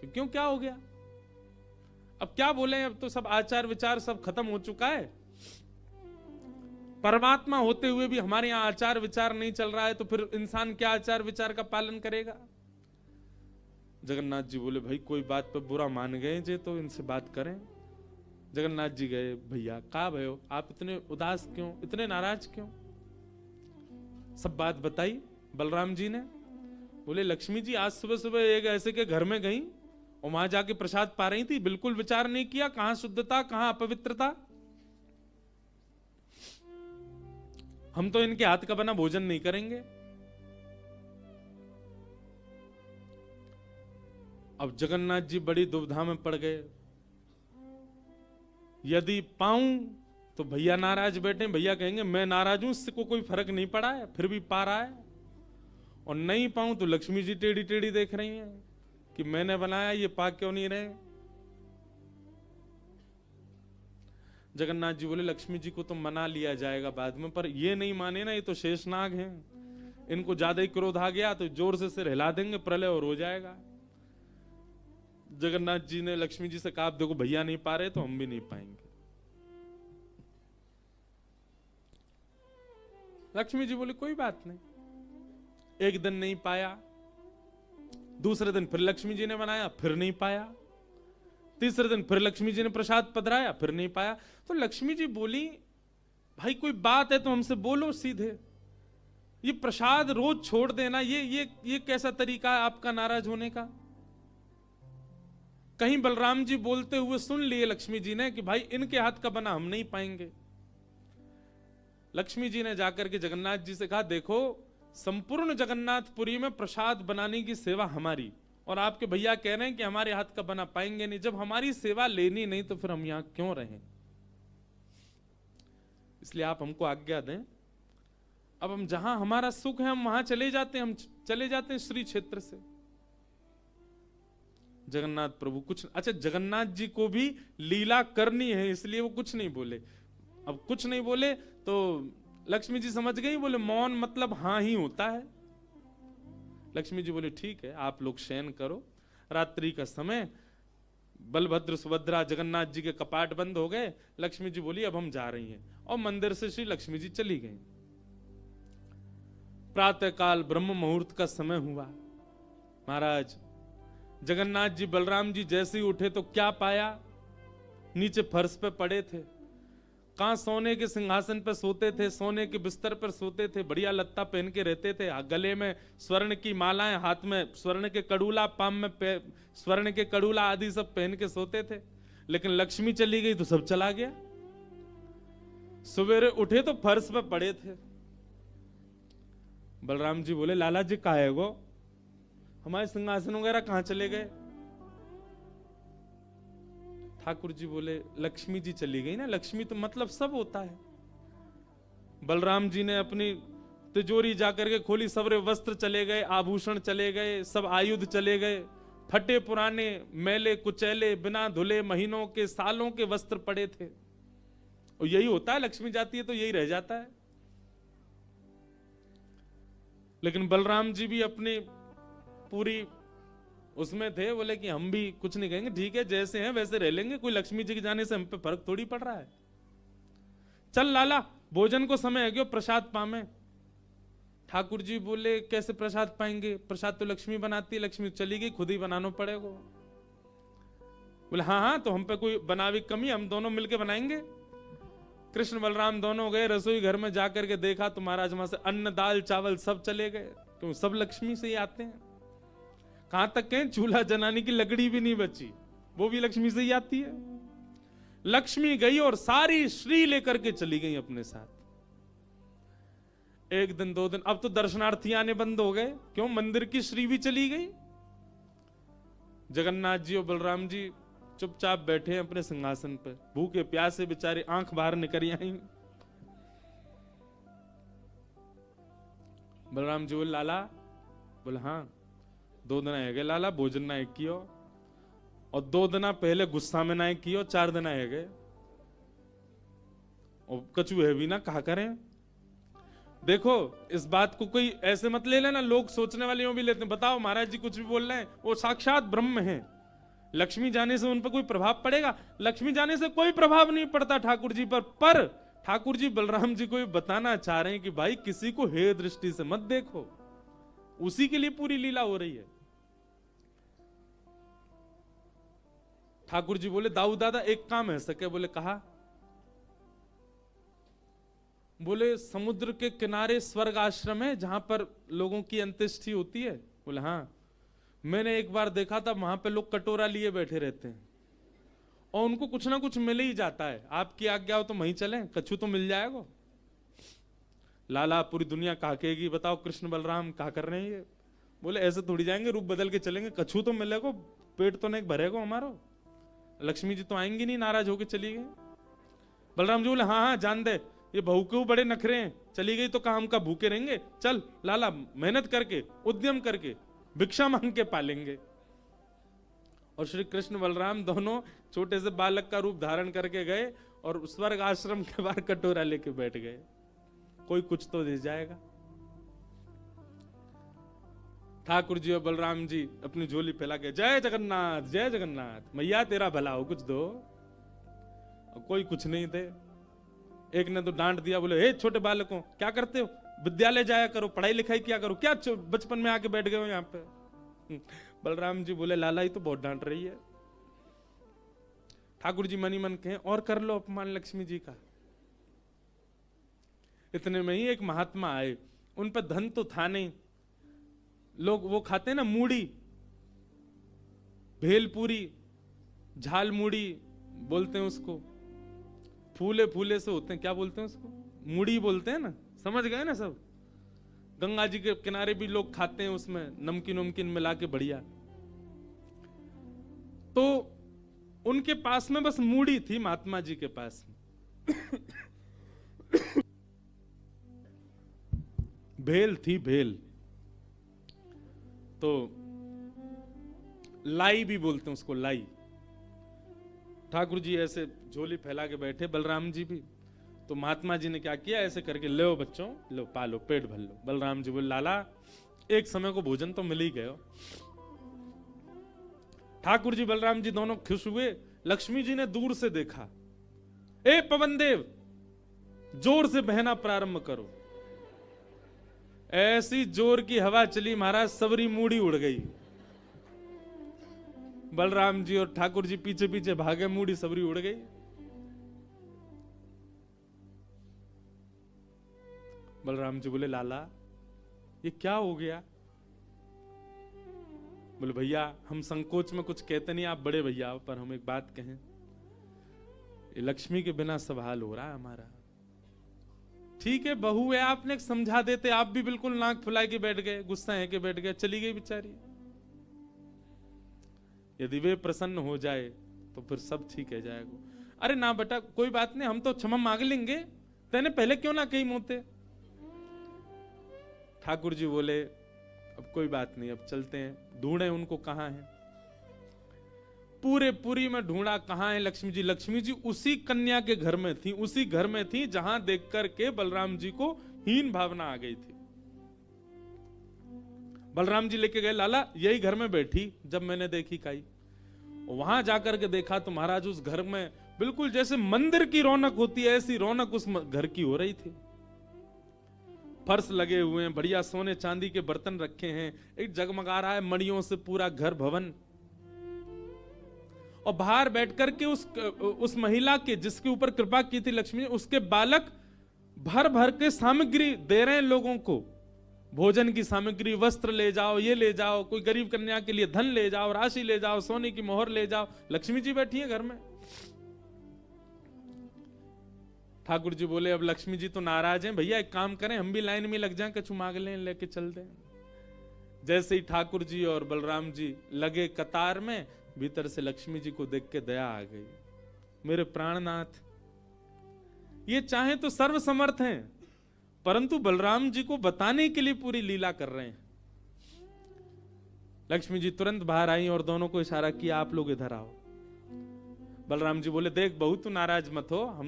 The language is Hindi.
क्यों, क्या हो गया? अब क्या बोले, अब तो सब आचार विचार सब खत्म हो चुका है। परमात्मा होते हुए भी हमारे यहां आचार विचार नहीं चल रहा है, तो फिर इंसान क्या आचार विचार का पालन करेगा? जगन्नाथ जी बोले, भाई कोई बात पे बुरा मान गए जे तो इनसे बात करें। जगन्नाथ जी गए, भैया कहा भयो, आप इतने उदास क्यों, इतने नाराज क्यों? सब बात बताई बलराम जी ने। बोले, लक्ष्मी जी आज सुबह सुबह एक ऐसे के घर में गई और वहां जाके प्रसाद पा रही थी, बिल्कुल विचार नहीं किया, कहां शुद्धता कहां अपवित्रता। हम तो इनके हाथ का बना भोजन नहीं करेंगे। अब जगन्नाथ जी बड़ी दुविधा में पड़ गए। यदि पाऊं तो भैया नाराज बैठे, भैया कहेंगे मैं नाराज हूं, इससे कोई फर्क नहीं पड़ा है, फिर भी पा रहा है। और नहीं पाऊं तो लक्ष्मी जी टेढ़ी टेढ़ी देख रही हैं कि मैंने बनाया, ये पा क्यों नहीं रहे। जगन्नाथ जी बोले, लक्ष्मी जी को तो मना लिया जाएगा बाद में, पर ये नहीं माने ना, ये तो शेषनाग हैं, इनको ज्यादा ही क्रोध आ गया तो जोर से सिर हिला देंगे, प्रलय और हो जाएगा। जगन्नाथ जी ने लक्ष्मी जी से कहा, देखो भैया नहीं पा रहे तो हम भी नहीं पाएंगे। लक्ष्मी जी बोली, कोई बात नहीं। एक दिन नहीं पाया, दूसरे दिन फिर लक्ष्मी जी ने बनाया, फिर नहीं पाया, तीसरे दिन फिर लक्ष्मी जी ने प्रसाद पधराया, फिर नहीं पाया। तो लक्ष्मी जी बोली, भाई कोई बात है तो हमसे बोलो सीधे, ये प्रसाद रोज छोड़ देना, ये कैसा तरीका है आपका नाराज होने का? कहीं बलराम जी बोलते हुए सुन लिए लक्ष्मी जी ने कि भाई इनके हाथ का बना हम नहीं पाएंगे। लक्ष्मी जी ने जाकर के जगन्नाथ जी से कहा, देखो संपूर्ण जगन्नाथपुरी में प्रसाद बनाने की सेवा हमारी, और आपके भैया कह रहे हैं कि हमारे हाथ का बना पाएंगे नहीं। जब हमारी सेवा लेनी नहीं तो फिर हम यहां क्यों रहें? इसलिए आप हमको आज्ञा दें, अब हम जहां हमारा सुख है हम वहां चले जाते हैं, हम चले जाते हैं श्री क्षेत्र से। जगन्नाथ प्रभु कुछ, अच्छा जगन्नाथ जी को भी लीला करनी है इसलिए वो कुछ नहीं बोले। अब कुछ नहीं बोले तो लक्ष्मी जी समझ गई, बोले मौन मतलब हां ही होता है। लक्ष्मी जी बोले, ठीक है आप लोग शयन करो, रात्रि का समय, बलभद्र सुभद्रा जगन्नाथ जी के कपाट बंद हो गए। लक्ष्मी जी बोली, अब हम जा रही हैं, और मंदिर से श्री लक्ष्मी जी चली गई। प्रातः काल ब्रह्म मुहूर्त का समय हुआ। महाराज जगन्नाथ जी बलराम जी जैसे ही उठे तो क्या पाया, नीचे फर्श पे पड़े थे। कहां सोने के सिंहासन पर सोते थे, सोने के बिस्तर पर सोते थे, बढ़िया लत्ता पहन के रहते थे, गले में स्वर्ण की मालाएं, हाथ में स्वर्ण के कड़ूला, पाम में स्वर्ण के कड़ूला आदि सब पहन के सोते थे। लेकिन लक्ष्मी चली गई तो सब चला गया। सवेरे उठे तो फर्श पे पड़े थे। बलराम जी बोले, लाला जी कहाँ है वो, हमारे सिंहासन वगैरह कहां चले गए? ठाकुर जी बोले, लक्ष्मी जी चली गई ना, लक्ष्मी तो मतलब सब होता है। बलराम जी ने अपनी तिजोरी जाकर के खोली, सबरे वस्त्र चले गए, आभूषण चले गए, सब आयुध चले गए, फटे पुराने मैले कुचैले बिना धुले महीनों के सालों के वस्त्र पड़े थे। और यही होता है, लक्ष्मी जाती है तो यही रह जाता है। लेकिन बलराम जी भी अपनी पूरी उसमें थे, बोले कि हम भी कुछ नहीं कहेंगे, ठीक है जैसे हैं वैसे रह लेंगे, कोई लक्ष्मी जी के जाने से हम पे फर्क थोड़ी पड़ रहा है। चल लाला भोजन को समय है गयो, प्रसाद पामे। ठाकुर जी बोले, कैसे प्रसाद पाएंगे, प्रसाद तो लक्ष्मी बनाती है, लक्ष्मी चली गई, खुद ही बनाना पड़ेगा। बोले हाँ हाँ, तो हम पे कोई बनावी कमी, हम दोनों मिलके बनाएंगे। कृष्ण बलराम दोनों गए रसोई घर में, जाकर के देखा तो महाराज वहां से अन्न दाल चावल सब चले गए, क्यों सब लक्ष्मी से ही आते हैं। कहां तक कहें, चूल्हा जलाने की लकड़ी भी नहीं बची, वो भी लक्ष्मी से ही आती है। लक्ष्मी गई और सारी श्री लेकर के चली गई अपने साथ। एक दिन दो दिन, अब तो दर्शनार्थी आने बंद हो गए, क्यों, मंदिर की श्री भी चली गई। जगन्नाथ जी और बलराम जी चुपचाप बैठे हैं अपने सिंहासन पर, भूखे प्यासे बेचारे, आंख बाहर निकल आई। बलराम जी बोले, लाला, बोले हाँ, 2 दिन है गए लाला, भोजन ना एक कियो, और 2 दिन पहले गुस्सा में ना कियो, 4 दिन है गए, और कछु है भी ना, कहा करें। देखो इस बात को कोई ऐसे मत ले लेना, लोग सोचने वाले यूं भी लेते हैं, बताओ महाराज जी कुछ भी बोल रहे हैं, वो साक्षात ब्रह्म हैं, लक्ष्मी जाने से उन पर कोई प्रभाव पड़ेगा? लक्ष्मी जाने से कोई प्रभाव नहीं पड़ता ठाकुर जी पर ठाकुर जी बलराम जी को ये बताना चाह रहे हैं कि भाई किसी को हेय दृष्टि से मत देखो, उसी के लिए पूरी लीला हो रही है। ठाकुर जी बोले दाऊ दादा एक काम है सके? बोले कहा? बोले समुद्र के किनारे स्वर्ग आश्रम है जहां पर लोगों की अंत्येष्टि होती है। बोले हाँ, मैंने एक बार देखा था, वहां पे लोग कटोरा लिए बैठे रहते हैं और उनको कुछ ना कुछ मिल ही जाता है। आपकी आज्ञा हो तो वहीं चलें, कछु तो मिल जाएगा। लाला पूरी दुनिया कहाकेगी, बताओ कृष्ण बलराम कहा कर रहे हैं ये? बोले ऐसे थोड़ी जाएंगे, रूप बदल के चलेंगे, कछु तो मिलेगा, पेट तो नहीं भरेगा हमारा। लक्ष्मी जी तो आएंगी नहीं, नाराज होके चली गई। बलराम जी बोले हाँ हाँ जान दे, ये बहू के बड़े नखरे हैं, चली गई तो कहा हम का भूखे रहेंगे, चल लाला मेहनत करके उद्यम करके भिक्षा मांग के पालेंगे। और श्री कृष्ण बलराम दोनों छोटे से बालक का रूप धारण करके गए और स्वर्ग आश्रम के बाहर कटोरा लेके बैठ गए, कोई कुछ तो दे जाएगा। ठाकुर जी और बलराम जी अपनी झोली फैला के जय जगन्नाथ मैया तेरा भला हो, कुछ दो। और कोई कुछ नहीं दे। एक ने तो डांट दिया, बोले हे छोटे बालकों क्या करते हो, विद्यालय जाया करो, पढ़ाई लिखाई किया करो, क्या बचपन में आके बैठ गए हो यहाँ पे। बलराम जी बोले लाला ही तो बहुत डांट रही है। ठाकुर जी मनी मन कहें और कर लो अपमान लक्ष्मी जी का। इतने में ही एक महात्मा आए, उन पर धन तो था नहीं, लोग वो खाते हैं ना मूढ़ी, भेलपूरी, झाल मूढ़ी बोलते हैं उसको, फूले फूले से होते हैं, क्या बोलते हैं उसको, मूढ़ी बोलते हैं ना, समझ गए ना सब। गंगा जी के किनारे भी लोग खाते हैं, उसमें नमकीन नमकीन मिला के बढ़िया। तो उनके पास में बस मूढ़ी थी, महात्मा जी के पास में भेल थी, भेल तो लाई भी बोलते हैं उसको, लाई। ठाकुर जी ऐसे झोली फैला के बैठे, बलराम जी भी। तो महात्मा जी ने क्या किया, ऐसे करके लो बच्चों, लो पालो, पेट भर लो। बलराम जी बोले लाला एक समय को भोजन तो मिल ही गयो। ठाकुर जी बलराम जी दोनों खुश हुए। लक्ष्मी जी ने दूर से देखा, ए पवन देव जोर से बहना प्रारंभ करो। ऐसी जोर की हवा चली महाराज, सबरी मूढ़ी उड़ गई। बलराम जी और ठाकुर जी पीछे पीछे भागे, मूढ़ी सबरी उड़ गई। बलराम जी बोले लाला ये क्या हो गया? बोले भैया हम संकोच में कुछ कहते नहीं, आप बड़े भैया हो, पर हम एक बात कहें, ये लक्ष्मी के बिना सब हाल हो रहा है हमारा। ठीक है बहू है, आपने समझा देते, आप भी बिल्कुल नाक फुला के बैठ गए, गुस्सा है के बैठ गए, चली गई बेचारी। यदि वे प्रसन्न हो जाए तो फिर सब ठीक है जाएगा। अरे ना बेटा कोई बात नहीं, हम तो क्षमा मांग लेंगे, तेने पहले क्यों ना कही मोते। ठाकुर जी बोले अब कोई बात नहीं, अब चलते हैं, ढूंढे उनको कहां है। पूरे पुरी में ढूंढा, कहां है लक्ष्मी जी। लक्ष्मी जी उसी कन्या के घर में थी, उसी घर में थी जहां देख करके बलराम जी को हीन भावना आ गई थी। बलराम जी लेके गए, लाला यही घर में बैठी जब मैंने देखी काई। वहां जाकर के देखा तो महाराज उस घर में बिल्कुल जैसे मंदिर की रौनक होती है, ऐसी रौनक उस घर की हो रही थी। फर्श लगे हुए हैं, बढ़िया सोने चांदी के बर्तन रखे हैं, एक जगमगा रहा है मणियों से पूरा घर भवन। और बाहर बैठ करके उस महिला के जिसके ऊपर कृपा की थी लक्ष्मी, उसके बालक भर भर के सामग्री दे रहे हैं लोगों को, भोजन की सामग्री, वस्त्र ले जाओ, ये ले जाओ, कोई गरीब कन्या के लिए धन ले जाओ, राशि ले जाओ, सोने की मोहर ले जाओ। लक्ष्मी जी बैठी है घर में। ठाकुर जी बोले अब लक्ष्मी जी तो नाराज हैं, भैया एक काम करें, हम भी लाइन में लग जाएं, कछु मांग लें, लेके चल दें। जैसे ही ठाकुर जी और बलराम जी लगे कतार में, भीतर से लक्ष्मी जी को देख के दया आ गई। मेरे प्राणनाथ, ये चाहे तो सर्वसमर्थ हैं, परंतु बलराम जी को बताने के लिए पूरी लीला कर रहे हैं। लक्ष्मी जी तुरंत बाहर आई और दोनों को इशारा किया, आप लोग इधर आओ। बलराम जी बोले देख बहू तू नाराज मत हो, हम